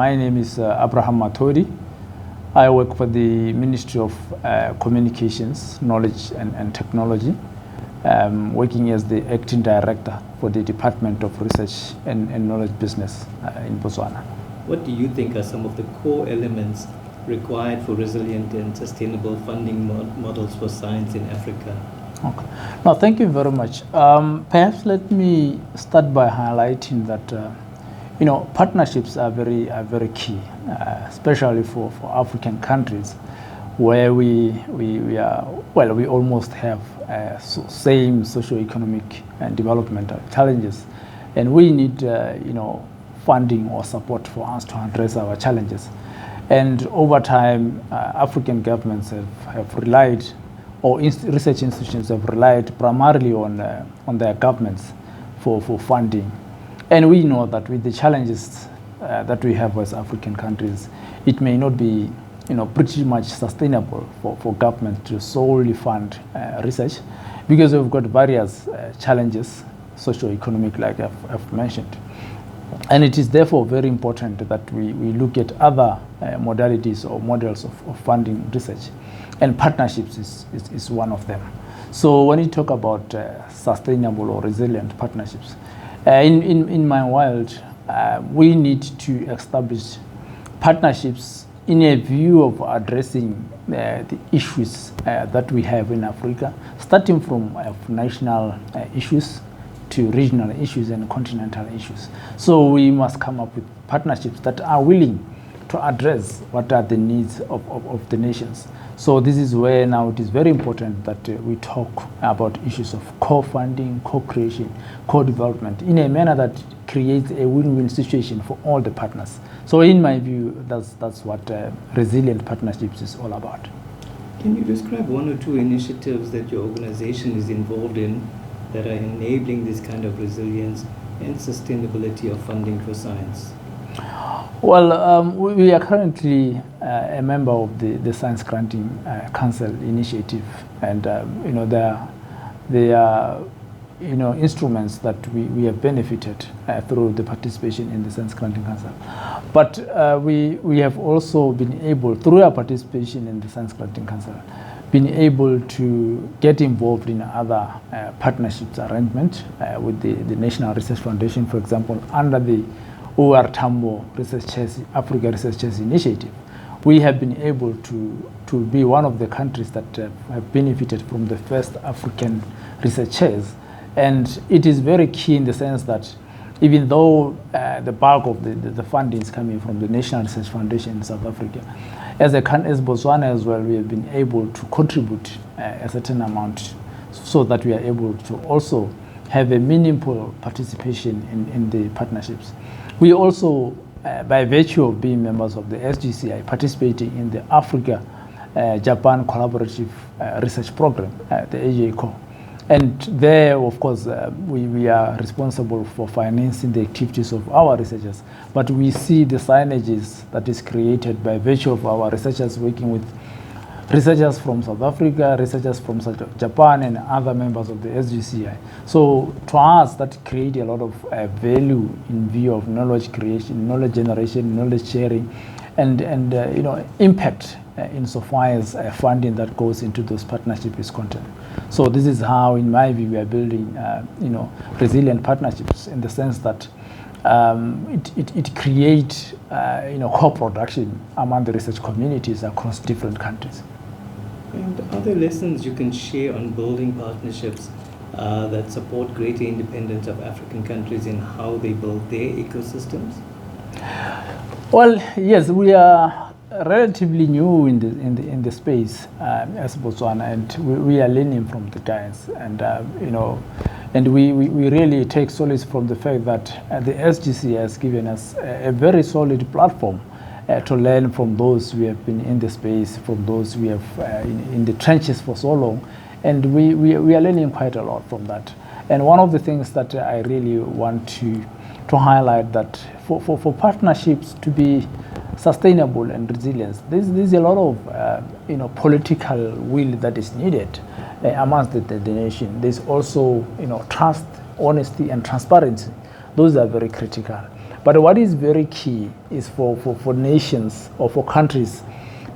My name is Abraham Mathodi. I work for the Ministry of Communications, Knowledge and Technology, working as the Acting Director for the Department of Research and Knowledge Business in Botswana. What do you think are some of the core elements required for resilient and sustainable funding models for science in Africa? Okay. No, thank you very much. Perhaps let me start by highlighting that partnerships are very key, especially for African countries, where we almost have same socio-economic and developmental challenges, and we need funding or support for us to address our challenges. And over time, African governments have relied, or research institutions have relied primarily on their governments for funding. And we know that with the challenges that we have as African countries, it may not be pretty much sustainable for government to solely fund research, because we've got various challenges, socio-economic, like I've mentioned. And it is therefore very important that we look at other modalities or models of funding research, and partnerships is one of them. So when you talk about sustainable or resilient partnerships, in my world, we need to establish partnerships in a view of addressing the issues that we have in Africa, starting from national issues to regional issues and continental issues. So we must come up with partnerships that are willing to address what are the needs of the nations. So this is where now it is very important that we talk about issues of co-funding, co-creation, co-development in a manner that creates a win-win situation for all the partners. So in my view, that's what resilient partnerships is all about. Can you describe one or two initiatives that your organization is involved in that are enabling this kind of resilience and sustainability of funding for science? Well, we are currently a member of the Science Granting Council initiative, and there are instruments that we have benefited through the participation in the Science Granting Council. But we have also been able, through our participation in the Science Granting Council, been able to get involved in other partnerships arrangement with the National Research Foundation, for example, under the Tambo Africa Research Chairs Initiative. We have been able to be one of the countries that have benefited from the first African research chairs. And it is very key in the sense that even though the bulk of the funding is coming from the National Research Foundation in South Africa, as Botswana as well, we have been able to contribute a certain amount so that we are able to also have a meaningful participation in the partnerships. We also, by virtue of being members of the SGCI, participating in the Africa-Japan Collaborative Research Program, the AJCO. And there, of course, we are responsible for financing the activities of our researchers. But we see the synergies that is created by virtue of our researchers working with researchers from South Africa, researchers from Japan, and other members of the SGCI. So to us, that creates a lot of value in view of knowledge creation, knowledge generation, knowledge sharing, and impact insofar as funding that goes into those partnerships is concerned. So this is how, in my view, we are building resilient partnerships, in the sense that it creates co-production among the research communities across different countries. And are there lessons you can share on building partnerships that support greater independence of African countries in how they build their ecosystems? Well, yes, we are relatively new in the space as Botswana, and we are learning from the guys, and and we really take solace from the fact that the SGC has given us a very solid platform to learn from those who have been in the space, from those we have in the trenches for so long, and we are learning quite a lot from that. And one of the things that I really want to highlight, that for partnerships to be sustainable and resilient, there's a lot of political will that is needed amongst the nation. There's also trust, honesty, and transparency. Those are very critical. But what is very key is for nations or for countries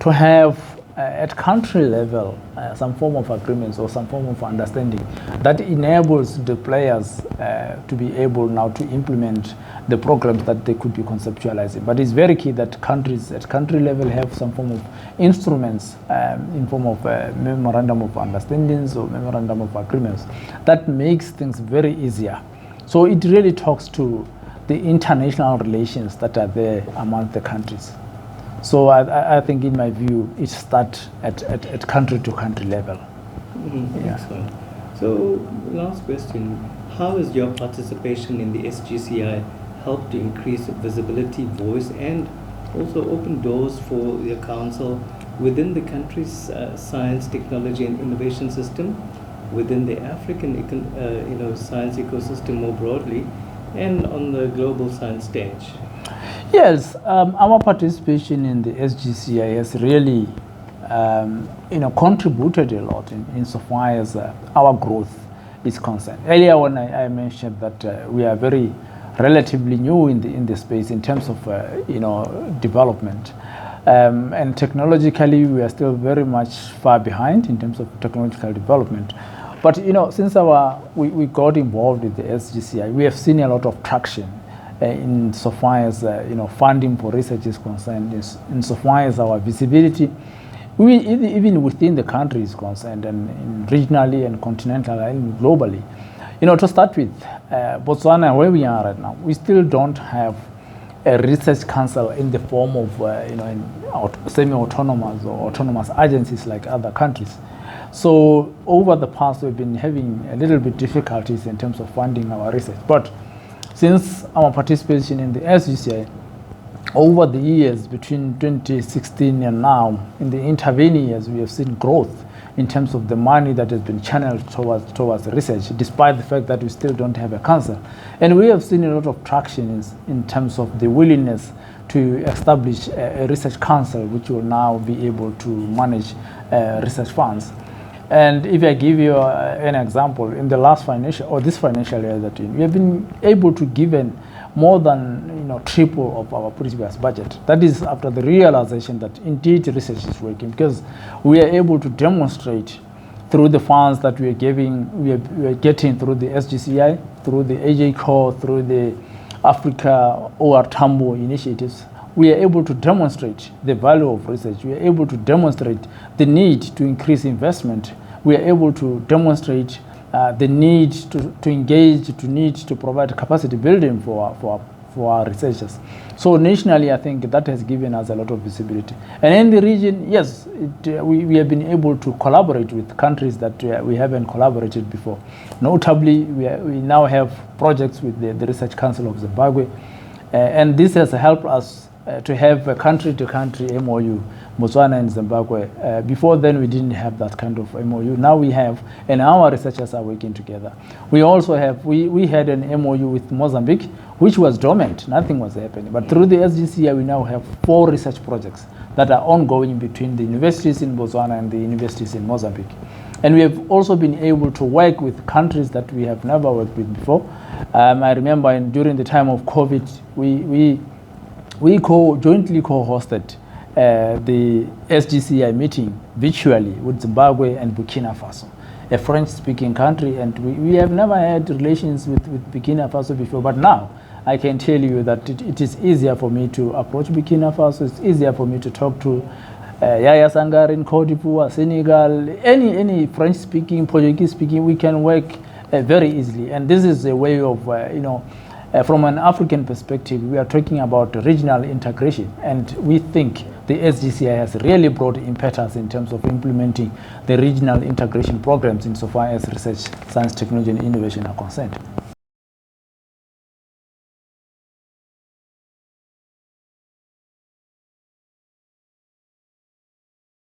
to have at country level some form of agreements or some form of understanding that enables the players to be able now to implement the programs that they could be conceptualizing. But it's very key that countries at country level have some form of instruments in form of memorandum of understandings or memorandum of agreements that makes things very easier. So it really talks to the international relations that are there among the countries. So I think, in my view, it starts at country to country level. Yeah. Excellent. So, last question: how has your participation in the SGCI helped to increase visibility, voice, and also open doors for your council within the country's science, technology, and innovation system, within the African science ecosystem more broadly, and on the global science stage? Yes, our participation in the SGCI has really, contributed a lot insofar as our growth is concerned. Earlier, when I mentioned that we are very relatively new in the space in terms of, development, and technologically we are still very much far behind in terms of technological development. But since we got involved with the SGCI, we have seen a lot of traction insofar as funding for research is concerned, insofar as our visibility, even within the country is concerned, and regionally and continental and globally. To start with, Botswana, where we are right now, we still don't have a research council in the form of semi-autonomous or autonomous agencies like other countries. So over the past, we've been having a little bit difficulties in terms of funding our research. But since our participation in the SGCI, over the years between 2016 and now, in the intervening years, we have seen growth in terms of the money that has been channeled towards research, despite the fact that we still don't have a council. And we have seen a lot of traction in terms of the willingness to establish a research council, which will now be able to manage research funds. And if I give you an example, in the last this financial year that we have been able to give more than triple of our previous budget. That is after the realization that indeed research is working, because we are able to demonstrate through the funds that we are getting through the SGCI, through the AJ Core, through the Africa or Tambo initiatives. We are able to demonstrate the value of research. We are able to demonstrate the need to increase investment. We are able to demonstrate the need to engage, to provide capacity building for our researchers. So nationally, I think that has given us a lot of visibility. And in the region, yes, we have been able to collaborate with countries that we haven't collaborated before. Notably, we now have projects with the Research Council of Zimbabwe, and this has helped us to have a country-to-country MOU, Botswana and Zimbabwe. Before then, we didn't have that kind of MOU. Now we have, and our researchers are working together. We also have, we had an MOU with Mozambique, which was dormant, nothing was happening. But through the SGCI, we now have 4 research projects that are ongoing between the universities in Botswana and the universities in Mozambique. And we have also been able to work with countries that we have never worked with before. I remember during the time of COVID, we jointly co-hosted the SGCI meeting virtually with Zimbabwe and Burkina Faso, a French-speaking country, and we have never had relations with Burkina Faso before, but now I can tell you that it is easier for me to approach Burkina Faso. It's easier for me to talk to Yaya Sangar in Côte d'Ivoire, Senegal, any French-speaking, Portuguese-speaking, we can work very easily. And this is a way of, from an African perspective, we are talking about regional integration, and we think the SGCI has really brought impetus in terms of implementing the regional integration programs insofar as research, science, technology, and innovation are concerned.